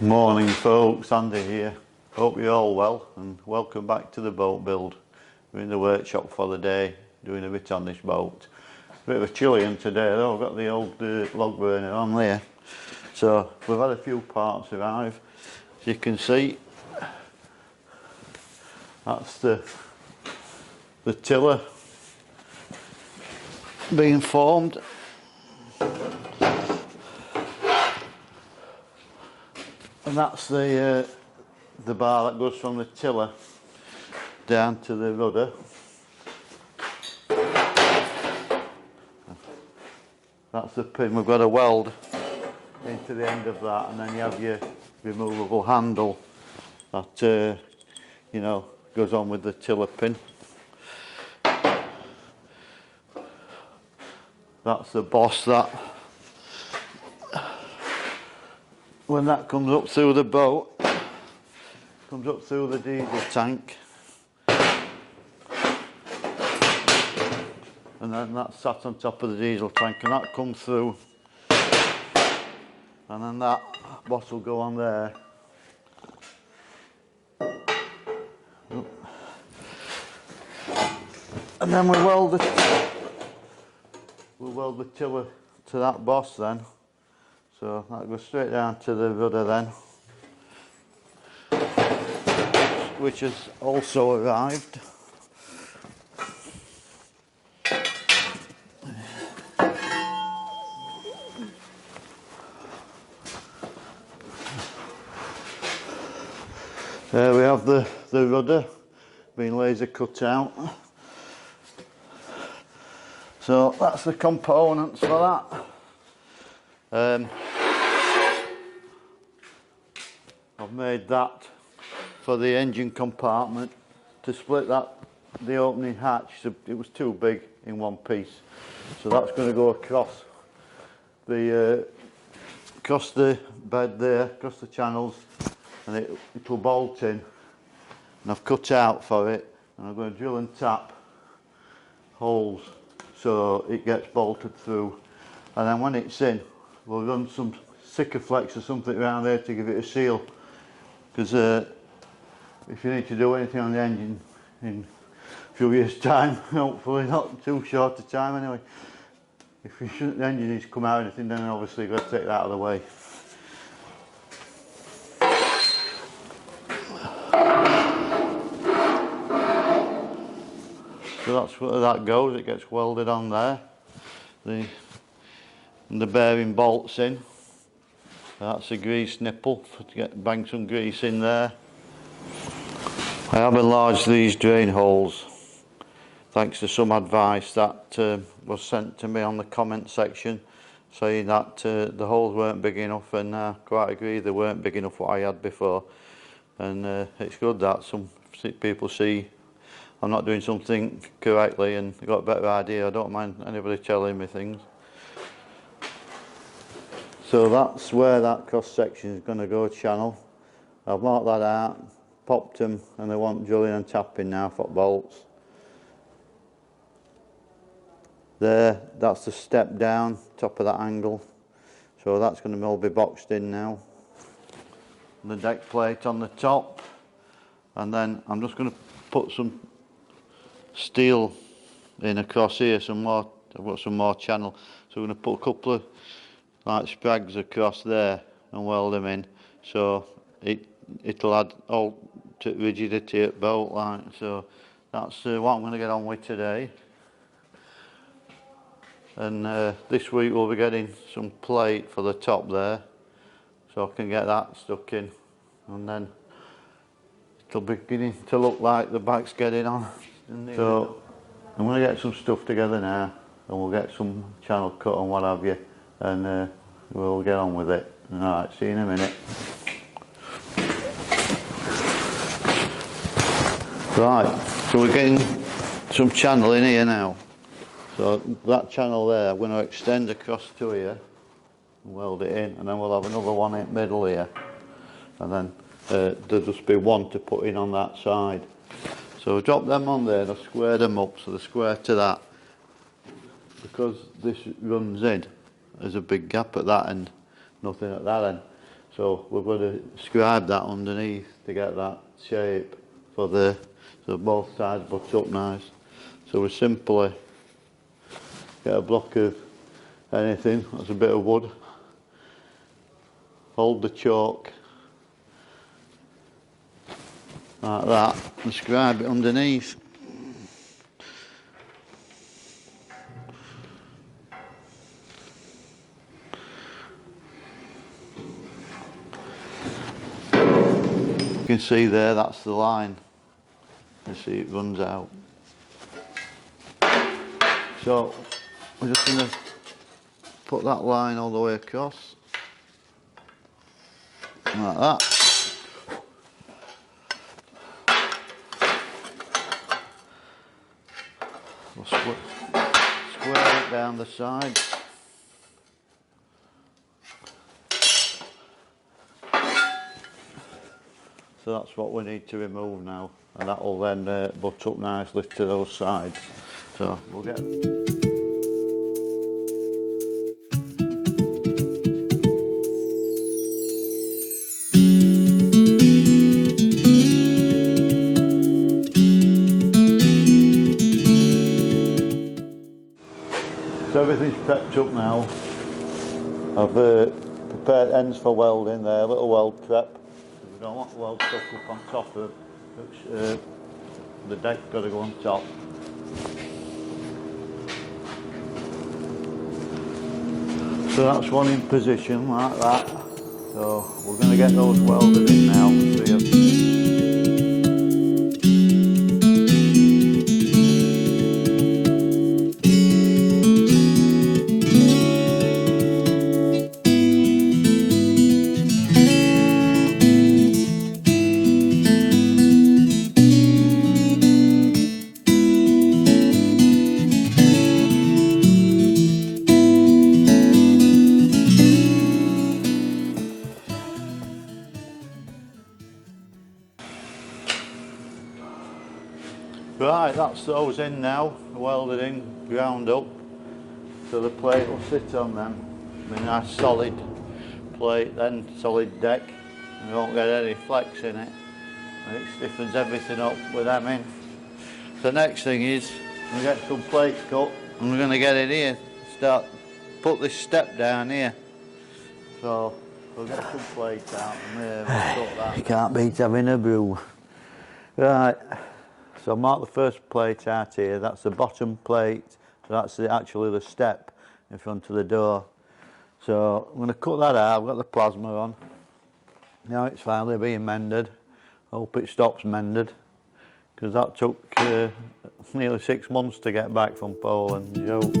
Morning folks, Andy here. Hope you're all well and welcome back to the boat build. We're in the workshop for the day doing a bit on this boat. Bit of a chilly one today though. I've got the old log burner on there. So we've had a few parts arrive. As you can see, that's the tiller being formed. And that's the bar that goes from the tiller down to the rudder. That's the pin. We've got a weld into the end of that, and then you have your removable handle that you know, goes on with the tiller pin. That's the boss that, when that comes up through the boat, comes up through the diesel tank, and then that's sat on top of the diesel tank, and that comes through, and then that boss will go on there. And then we weld the tiller to that boss then. So that goes straight down to the rudder then, which has also arrived. There we have the rudder being laser cut out. So that's the components for that. I've made that for the engine compartment to split that, the opening hatch. So it was too big in one piece, so that's going to go across the bed there, across the channels, and it will bolt in. And I've cut out for it, and I'm going to drill and tap holes so it gets bolted through. And then when it's in, we'll run some Sikaflex or something around there to give it a seal. Because if you need to do anything on the engine in a few years' time, hopefully not too short a time anyway, if the engine needs to come out or anything, then obviously you've got to take that out of the way. So that's where that goes, it gets welded on there. And the bearing bolts in. That's a grease nipple to bang some grease in there. I have enlarged these drain holes thanks to some advice that was sent to me on the comment section, saying that the holes weren't big enough, and I quite agree they weren't big enough what I had before. And it's good that some people see I'm not doing something correctly and they've got a better idea. I don't mind anybody telling me things. So that's where that cross section is going to go, channel. I've marked that out, popped them, and they want drilling and tapping now for bolts. There, that's the step down, top of that angle. So that's going to all be boxed in now. The deck plate on the top. And then I'm just going to put some steel in across here, some more. I've got some more channel. So I'm going to put a couple of like sprags across there and weld them in, so it'll add all to rigidity at boat like. So that's what I'm going to get on with today. And this week we'll be getting some plate for the top there, so I can get that stuck in, and then it'll be beginning to look like the back's getting on. So I'm going to get some stuff together now, and we'll get some channel cut and what have you, and we'll get on with it. Alright, see you in a minute. Right, so we're getting some channel in here now. So that channel there, I'm going to extend across to here and weld it in, and then we'll have another one in the middle here, and then there'll just be one to put in on that side. So drop them on there and I'll square them up so they're square to that. Because this runs in, there's a big gap at that end, nothing at that end. So we're going to scribe that underneath to get that shape for so both sides butt up nice. So we simply get a block of anything, that's a bit of wood, hold the chalk like that and scribe it underneath. You can see there, that's the line. You see it runs out. So we're just going to put that line all the way across, like that. We'll square it down the side. So that's what we need to remove now, and that will then butt up nicely to those sides. So we'll get. So everything's prepped up now. I've prepared ends for welding there, a little weld prep. We don't want weld stuck up on top of which the deck's got to go on top. So that's one in position like that. So we're going to get those welded in now. Right, that's those in now, welded in, ground up, so the plate will sit on them. A nice solid plate, then solid deck. You won't get any flex in it, and it stiffens everything up with them in. So next thing is, we get some plates cut, and we're going to get it here, put this step down here. So we'll get some plates out and we'll cut that. You can't beat having a brew. Right. So mark the first plate out here, that's the bottom plate, so that's actually the step in front of the door. So I'm going to cut that out, I've got the plasma on. Now it's finally being mended. Hope it stops mended, because that took nearly 6 months to get back from Poland, joke.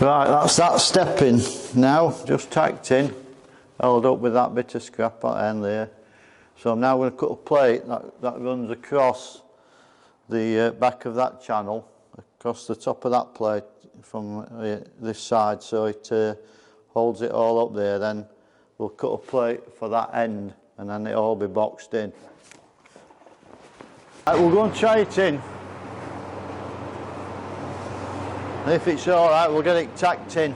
Right, that's that step in now, just tacked in, held up with that bit of scrap at the end there. So I'm now going to cut a plate that runs across the back of that channel, across the top of that plate from this side, so it holds it all up there. Then we'll cut a plate for that end and then it'll all be boxed in. Right, we'll go and try it in. And if it's alright, we'll get it tacked in.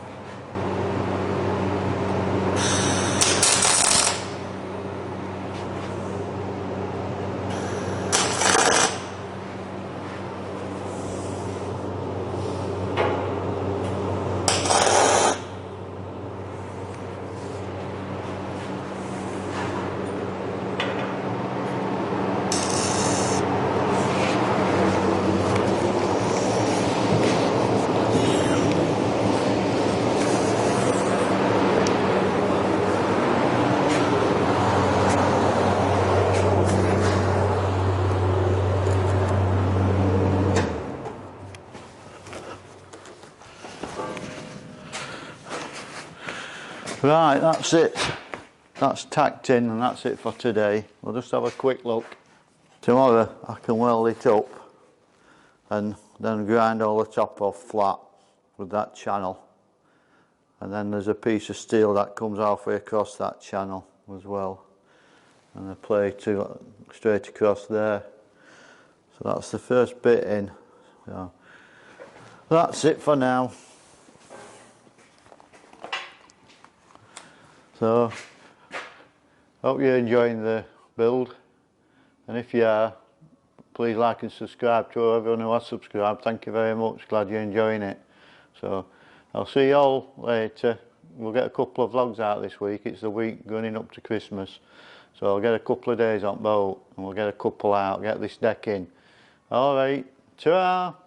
Right, that's it. That's tacked in and that's it for today. We'll just have a quick look. Tomorrow I can weld it up and then grind all the top off flat with that channel. And then there's a piece of steel that comes halfway across that channel as well. And a plate straight across there. So that's the first bit in. So that's it for now. So hope you're enjoying the build, and if you are, please like and subscribe. To everyone who has subscribed, thank you very much, glad you're enjoying it. So I'll see you all later. We'll get a couple of vlogs out this week. It's the week running up to Christmas, so I'll get a couple of days on boat and we'll get a couple out, get this deck in. Alright, ta-ra!